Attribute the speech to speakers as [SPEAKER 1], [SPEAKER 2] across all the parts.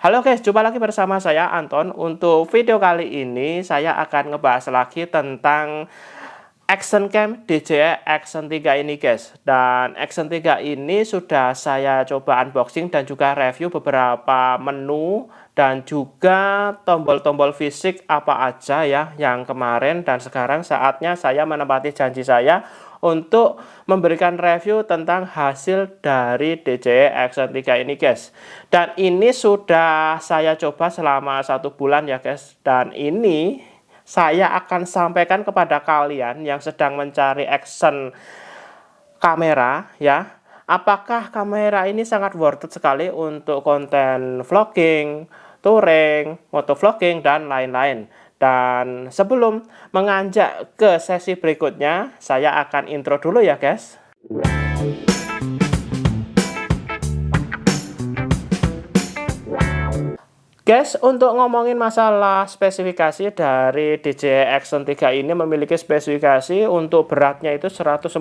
[SPEAKER 1] Halo guys, jumpa lagi bersama saya Anton. Untuk video kali ini saya akan ngebahas lagi tentang Action Cam DJI Action 3 ini guys. Dan Action 3 ini sudah saya coba unboxing dan juga review beberapa menu dan juga tombol-tombol fisik apa aja ya yang kemarin, dan sekarang saatnya saya menepati janji saya untuk memberikan review tentang hasil dari DJI Action 3 ini guys. Dan ini sudah saya coba selama 1 bulan ya guys. Dan ini saya akan sampaikan kepada kalian yang sedang mencari action kamera ya. Apakah kamera ini sangat worth it sekali untuk konten vlogging, touring, motovlogging, dan lain-lain. Dan sebelum menganjak ke sesi berikutnya, saya akan intro dulu ya guys. Guys, untuk ngomongin masalah spesifikasi dari DJI Action 3 ini memiliki spesifikasi untuk beratnya itu 145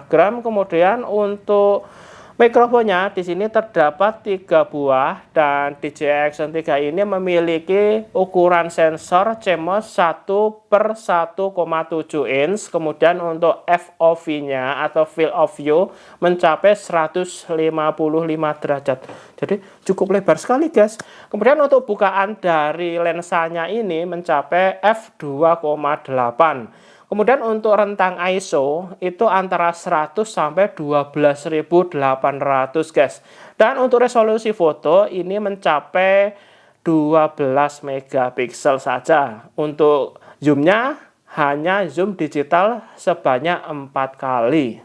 [SPEAKER 1] gram, kemudian untuk mikrofonnya di sini terdapat 3 buah, dan DJI Action 3 ini memiliki ukuran sensor CMOS 1/1,7 inch. Kemudian untuk FOV-nya atau field of view mencapai 155 derajat. Jadi cukup lebar sekali guys. Kemudian untuk bukaan dari lensanya ini mencapai f2,8. Kemudian untuk rentang ISO itu antara 100 sampai 12.800 guys. Dan untuk resolusi foto ini mencapai 12 megapiksel saja. Untuk zoomnya hanya zoom digital sebanyak 4 kali.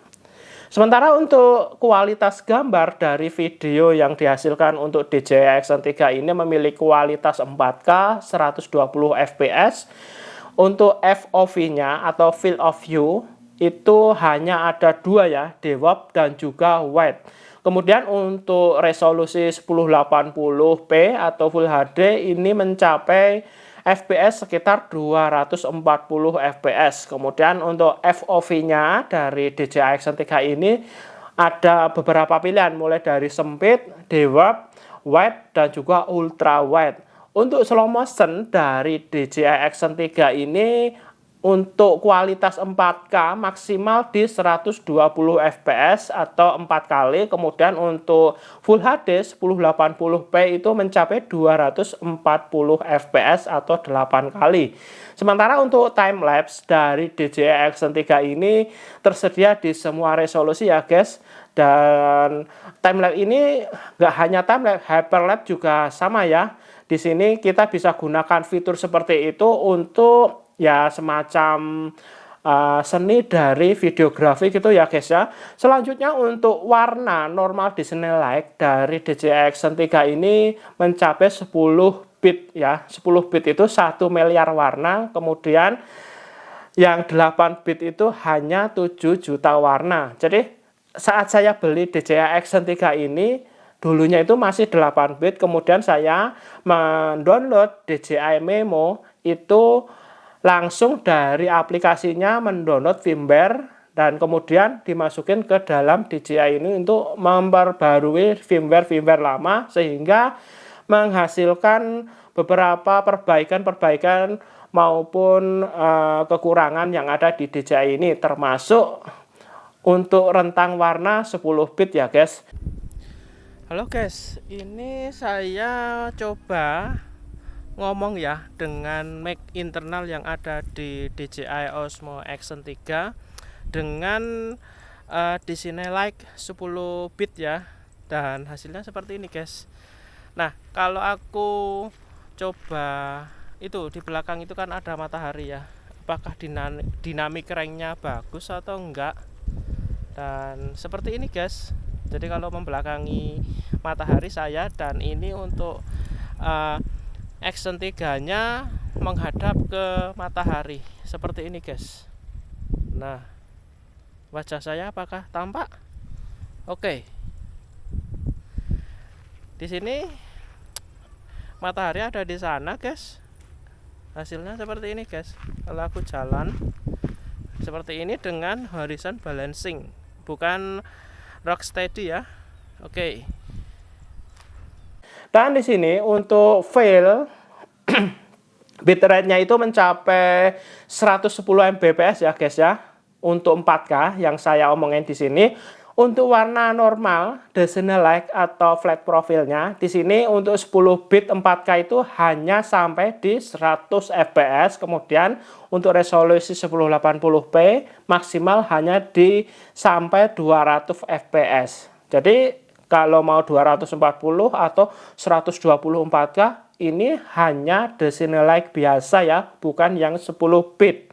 [SPEAKER 1] Sementara untuk kualitas gambar dari video yang dihasilkan untuk DJI Action 3 ini memiliki kualitas 4K 120 fps. Untuk FOV-nya atau field of view itu hanya ada 2 ya, dewap dan juga wide. Kemudian untuk resolusi 1080p atau Full HD ini mencapai FPS sekitar 240 fps. Kemudian untuk FOV-nya dari DJI Action 3 ini ada beberapa pilihan, mulai dari sempit, dewap, wide, dan juga ultra wide. Untuk slow motion dari DJI Action 3 ini untuk kualitas 4K maksimal di 120 fps atau 4 kali. Kemudian untuk Full HD 1080p itu mencapai 240 fps atau 8 kali. Sementara untuk time lapse dari DJI Action 3 ini tersedia di semua resolusi ya guys. Dan time lapse ini nggak hanya time lapse, hyperlapse juga sama ya. Di sini kita bisa gunakan fitur seperti itu untuk ya semacam seni dari videografi gitu ya guys ya. Selanjutnya untuk warna normal Disney Light dari DJI Action 3 ini mencapai 10 bit ya. 10 bit itu 1 miliar warna. Kemudian yang 8 bit itu hanya 7 juta warna. Jadi saat saya beli DJI Action 3 ini dulunya itu masih 8 bit, kemudian saya mendownload DJI Memo itu langsung dari aplikasinya, mendownload firmware dan kemudian dimasukin ke dalam DJI ini untuk memperbarui firmware lama sehingga menghasilkan beberapa perbaikan maupun kekurangan yang ada di DJI ini, termasuk untuk rentang warna 10 bit ya guys. Halo guys, ini saya coba ngomong ya dengan mic internal yang ada di DJI Osmo Action 3 dengan Disney Light 10 bit ya, dan hasilnya seperti ini guys. Nah, kalau aku coba itu di belakang itu kan ada matahari ya, apakah dinamik ranknya bagus atau enggak, dan seperti ini guys. Jadi kalau membelakangi matahari saya, dan ini untuk Action 3 nya menghadap ke matahari seperti ini guys. Nah, wajah saya apakah tampak? Oke. Di sini matahari ada di sana guys. Hasilnya seperti ini guys. Kalau aku jalan seperti ini dengan horizon balancing, bukan rock steady ya. Oke. Dan di sini untuk file bitrate-nya itu mencapai 110 Mbps ya guys ya. Untuk 4K yang saya omongin di sini. Untuk warna normal, Descending Light atau flat profilnya, di sini untuk 10 bit 4K itu hanya sampai di 100 fps. Kemudian untuk resolusi 1080p maksimal hanya di sampai 200 fps. Jadi kalau mau 240 atau 124K ini hanya Descending Light biasa ya, bukan yang 10 bit.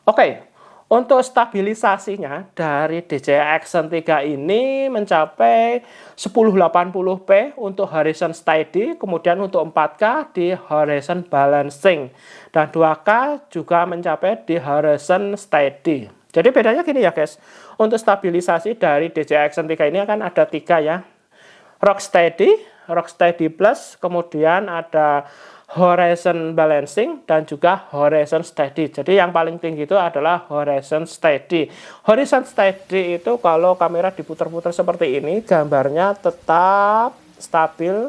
[SPEAKER 1] Oke. Untuk stabilisasinya dari DJI Action 3 ini mencapai 1080p untuk horizon steady, kemudian untuk 4K di horizon balancing, dan 2K juga mencapai di horizon steady. Jadi bedanya gini ya guys, untuk stabilisasi dari DJI Action 3 ini akan ada 3 ya, Rocksteady Plus, kemudian ada horizon balancing, dan juga horizon steady. Jadi yang paling tinggi itu adalah horizon steady. Horizon steady itu kalau kamera diputar-putar seperti ini, gambarnya tetap stabil,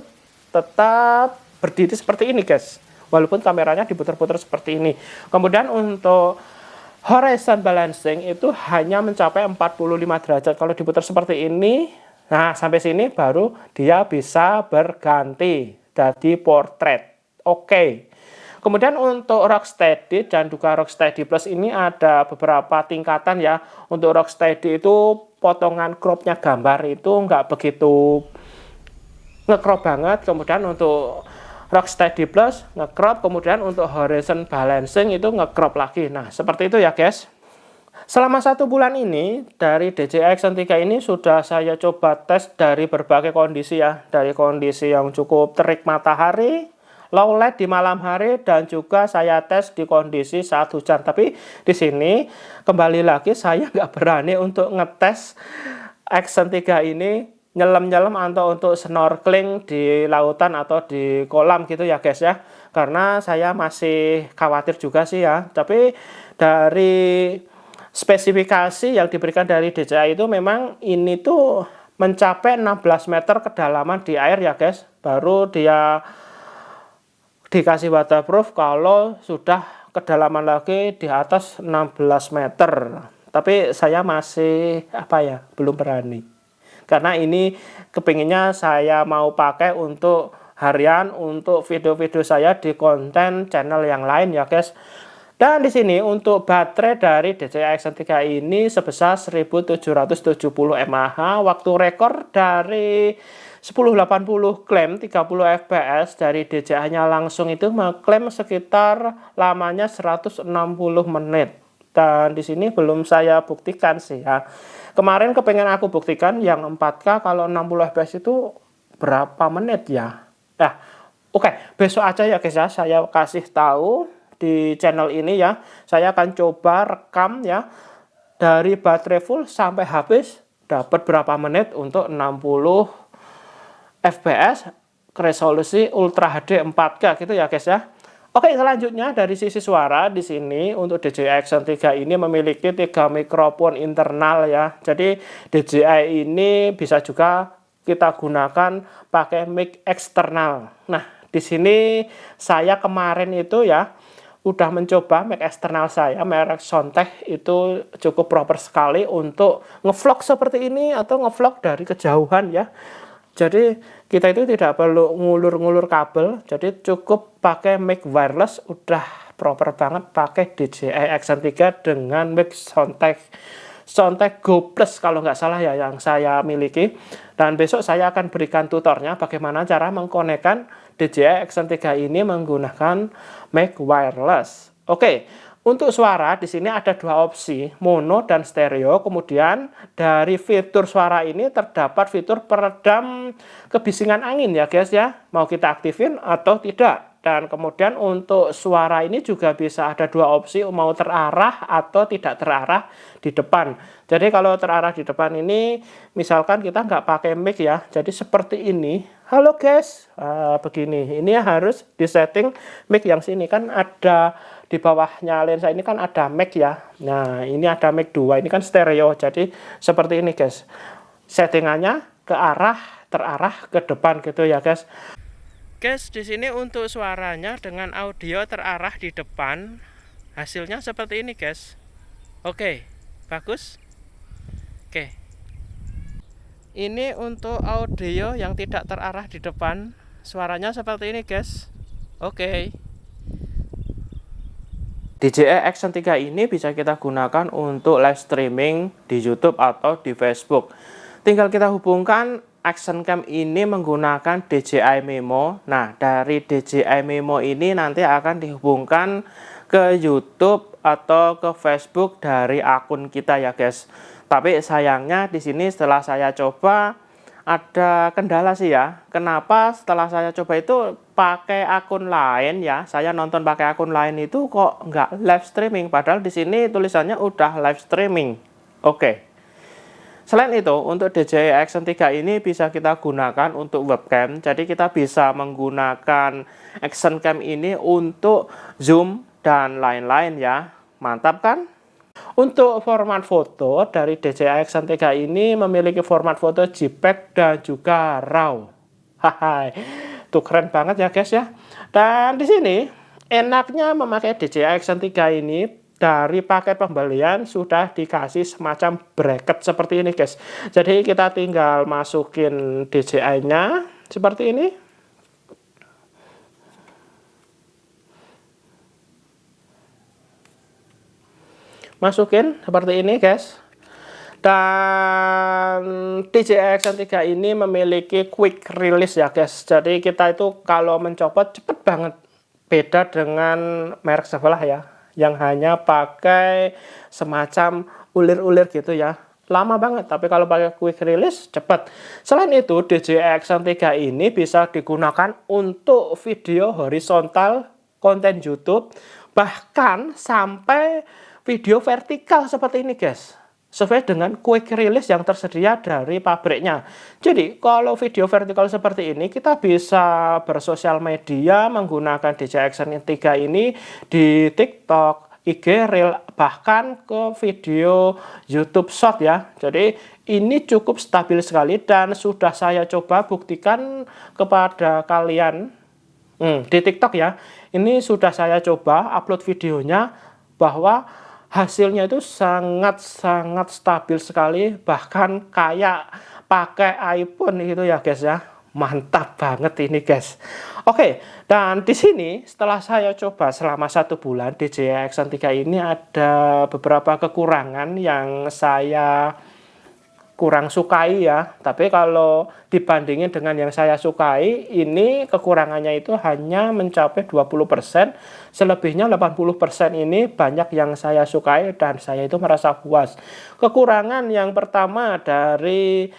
[SPEAKER 1] tetap berdiri seperti ini guys, walaupun kameranya diputar-putar seperti ini. Kemudian untuk horizon balancing itu hanya mencapai 45 derajat kalau diputar seperti ini. Nah, sampai sini baru dia bisa berganti jadi portrait. Oke. Kemudian untuk Rocksteady dan juga Rocksteady Plus ini ada beberapa tingkatan ya. Untuk Rocksteady itu potongan cropnya gambar itu nggak begitu nge-crop banget. Kemudian untuk Rocksteady Plus nge-crop, kemudian untuk horizon balancing itu nge-crop lagi. Nah, seperti itu ya guys. Selama 1 bulan ini dari DJI Action 3 ini sudah saya coba tes dari berbagai kondisi ya. Dari kondisi yang cukup terik matahari, low light di malam hari, dan juga saya tes di kondisi saat hujan. Tapi di sini kembali lagi saya nggak berani untuk ngetes Action 3 ini nyelam-nyelam atau untuk snorkeling di lautan atau di kolam gitu ya guys ya. Karena saya masih khawatir juga sih ya. Tapi dari spesifikasi yang diberikan dari DJI itu memang ini tuh mencapai 16 meter kedalaman di air ya guys. Baru dia dikasih waterproof kalau sudah kedalaman lagi di atas 16 meter. Tapi saya masih belum berani. Karena ini kepinginnya saya mau pakai untuk harian, untuk video-video saya di konten channel yang lain ya guys. Dan di sini untuk baterai dari DJI Action 3 ini sebesar 1770 mAh. Waktu rekor dari 1080 klaim 30 fps dari DJI-nya langsung itu mengklaim sekitar lamanya 160 menit. Dan di sini belum saya buktikan sih ya. Kemarin kepengen aku buktikan yang 4K kalau 60 fps itu berapa menit ya. Nah, oke, besok aja ya guys ya, saya kasih tahu di channel ini ya. Saya akan coba rekam ya dari baterai full sampai habis dapat berapa menit untuk 60 fps resolusi Ultra HD 4K gitu ya guys ya. Oke, selanjutnya dari sisi suara di sini untuk DJI Action 3 ini memiliki 3 mikrofon internal ya. Jadi DJI ini bisa juga kita gunakan pakai mic eksternal. Nah, di sini saya kemarin itu ya udah mencoba mic eksternal saya merek Soundtech, itu cukup proper sekali untuk ngevlog seperti ini atau ngevlog dari kejauhan ya. Jadi kita itu tidak perlu ngulur-ngulur kabel, jadi cukup pakai mic wireless udah proper banget pakai DJI Action 3 dengan mic Soundtech Go Plus kalau nggak salah ya yang saya miliki. Dan besok saya akan berikan tutornya bagaimana cara mengkonekkan DJI Action 3 ini menggunakan mic wireless. Oke, untuk suara di sini ada 2 opsi, mono dan stereo. Kemudian dari fitur suara ini terdapat fitur peredam kebisingan angin ya guys ya. Mau kita aktifin atau tidak. Dan kemudian untuk suara ini juga bisa ada 2 opsi, mau terarah atau tidak terarah di depan. Jadi kalau terarah di depan ini misalkan kita nggak pakai mic ya, jadi seperti ini. Halo guys, begini. Ini harus disetting mic yang sini, kan ada di bawahnya lensa ini kan ada mic ya. Nah ini ada mic 2, ini kan stereo. Jadi seperti ini guys, settingannya ke arah terarah ke depan gitu ya guys. Guys, di sini untuk suaranya dengan audio terarah di depan, hasilnya seperti ini, guys. Oke, bagus. Oke. Ini untuk audio yang tidak terarah di depan, suaranya seperti ini, guys. Oke. DJI Action 3 ini bisa kita gunakan untuk live streaming di YouTube atau di Facebook. Tinggal kita hubungkan Action Cam ini menggunakan DJI Memo. Nah, dari DJI Memo ini nanti akan dihubungkan ke YouTube atau ke Facebook dari akun kita ya, guys. Tapi sayangnya di sini setelah saya coba ada kendala sih ya. Kenapa setelah saya coba itu pakai akun lain ya? Saya nonton pakai akun lain itu kok nggak live streaming, padahal di sini tulisannya udah live streaming. Oke. Selain itu, untuk DJI Action 3 ini bisa kita gunakan untuk webcam. Jadi kita bisa menggunakan Action Cam ini untuk zoom dan lain-lain ya. Mantap kan? Untuk format foto dari DJI Action 3 ini memiliki format foto JPEG dan juga RAW. Hai, tuh keren banget ya guys ya. Dan di sini enaknya memakai DJI Action 3 ini, dari paket pembelian sudah dikasih semacam bracket seperti ini guys. Jadi kita tinggal masukin DJI-nya seperti ini. Masukin seperti ini guys. Dan DJI Action 3 ini memiliki quick release ya guys. Jadi kita itu kalau mencopot cepet banget. Beda dengan merek sebelah ya, yang hanya pakai semacam ulir-ulir gitu ya. Lama banget, tapi kalau pakai quick release cepat. Selain itu, DJI Action 3 ini bisa digunakan untuk video horizontal, konten YouTube, bahkan sampai video vertikal seperti ini guys. Sesuai dengan quick release yang tersedia dari pabriknya. Jadi kalau video vertikal seperti ini kita bisa bersosial media menggunakan DJI Action 3 ini di TikTok, IG Reel, bahkan ke video YouTube Short ya. Jadi ini cukup stabil sekali dan sudah saya coba buktikan kepada kalian di TikTok ya. Ini sudah saya coba upload videonya bahwa hasilnya itu sangat-sangat stabil sekali, bahkan kayak pakai iPhone gitu ya guys ya. Mantap banget ini guys. Oke, dan di sini setelah saya coba selama 1 bulan DJI Action 3 ini ada beberapa kekurangan yang saya kurang sukai ya. Tapi kalau dibandingin dengan yang saya sukai, ini kekurangannya itu hanya mencapai 20%. Selebihnya 80% ini banyak yang saya sukai dan saya itu merasa puas. Kekurangan yang pertama dari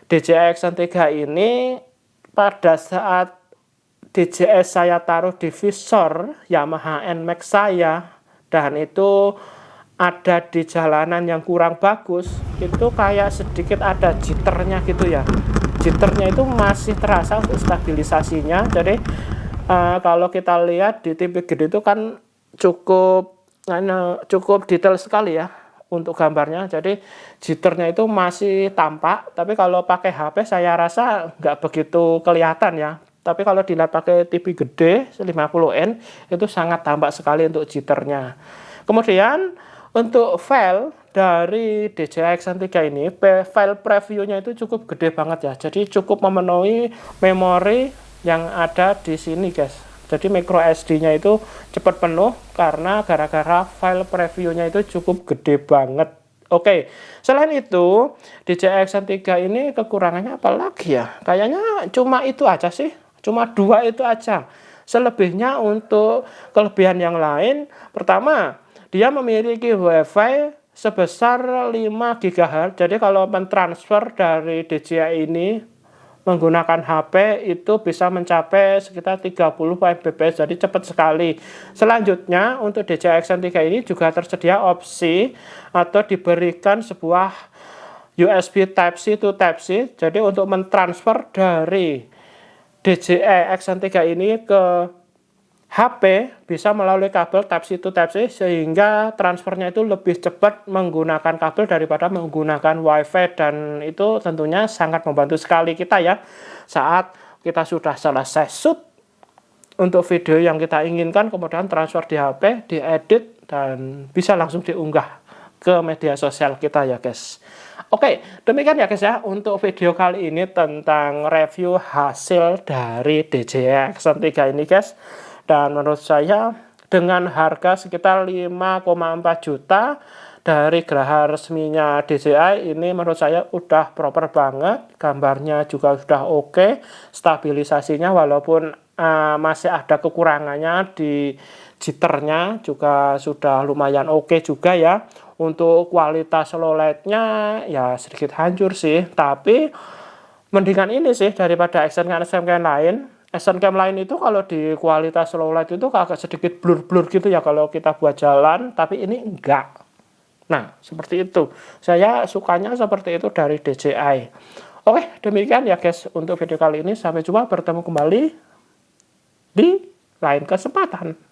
[SPEAKER 1] DJI Action 3 ini, pada saat DJI saya taruh di visor Yamaha NMAX saya, dan itu ada di jalanan yang kurang bagus, itu kayak sedikit ada jitternya gitu ya. Jitternya itu masih terasa untuk stabilisasinya. Jadi kalau kita lihat di TV gede itu kan cukup detail sekali ya untuk gambarnya. Jadi jitternya itu masih tampak, tapi kalau pakai HP saya rasa nggak begitu kelihatan ya. Tapi kalau dilihat pakai TV gede 50 in itu sangat tampak sekali untuk jitternya. Kemudian untuk file dari DJI Action 3 ini, file previewnya itu cukup gede banget ya. Jadi cukup memenuhi memori yang ada di sini guys. Jadi micro SD-nya itu cepat penuh karena gara-gara file previewnya itu cukup gede banget. Oke, selain itu DJI Action 3 ini kekurangannya apa lagi ya? Kayaknya cuma itu aja sih. Cuma 2 itu aja. Selebihnya untuk kelebihan yang lain, pertama, dia memiliki WiFi sebesar 5 GHz. Jadi kalau mentransfer dari DJI ini menggunakan HP itu bisa mencapai sekitar 30 Mbps. Jadi cepat sekali. Selanjutnya untuk DJI Action 3 ini juga tersedia opsi atau diberikan sebuah USB Type-C to Type-C. Jadi untuk mentransfer dari DJI Action 3 ini ke HP bisa melalui kabel Type-C to Type-C, sehingga transfernya itu lebih cepat menggunakan kabel daripada menggunakan WiFi, dan itu tentunya sangat membantu sekali kita ya saat kita sudah selesai shoot untuk video yang kita inginkan, kemudian transfer di HP, diedit, dan bisa langsung diunggah ke media sosial kita ya guys. Oke, demikian ya guys ya untuk video kali ini tentang review hasil dari DJI Action 3 ini guys. Dan menurut saya dengan harga sekitar 5,4 juta dari geraha resminya DJI ini menurut saya udah proper banget. Gambarnya juga sudah oke, stabilisasinya walaupun masih ada kekurangannya di jitternya juga sudah lumayan oke juga ya. Untuk kualitas low light-nya ya sedikit hancur sih, tapi mendingan ini sih daripada action cam lain. Action cam lain itu kalau di kualitas low light itu agak sedikit blur-blur gitu ya kalau kita buat jalan, tapi ini enggak. Nah, seperti itu. Saya sukanya seperti itu dari DJI. Oke, demikian ya guys untuk video kali ini. Sampai jumpa, bertemu kembali di lain kesempatan.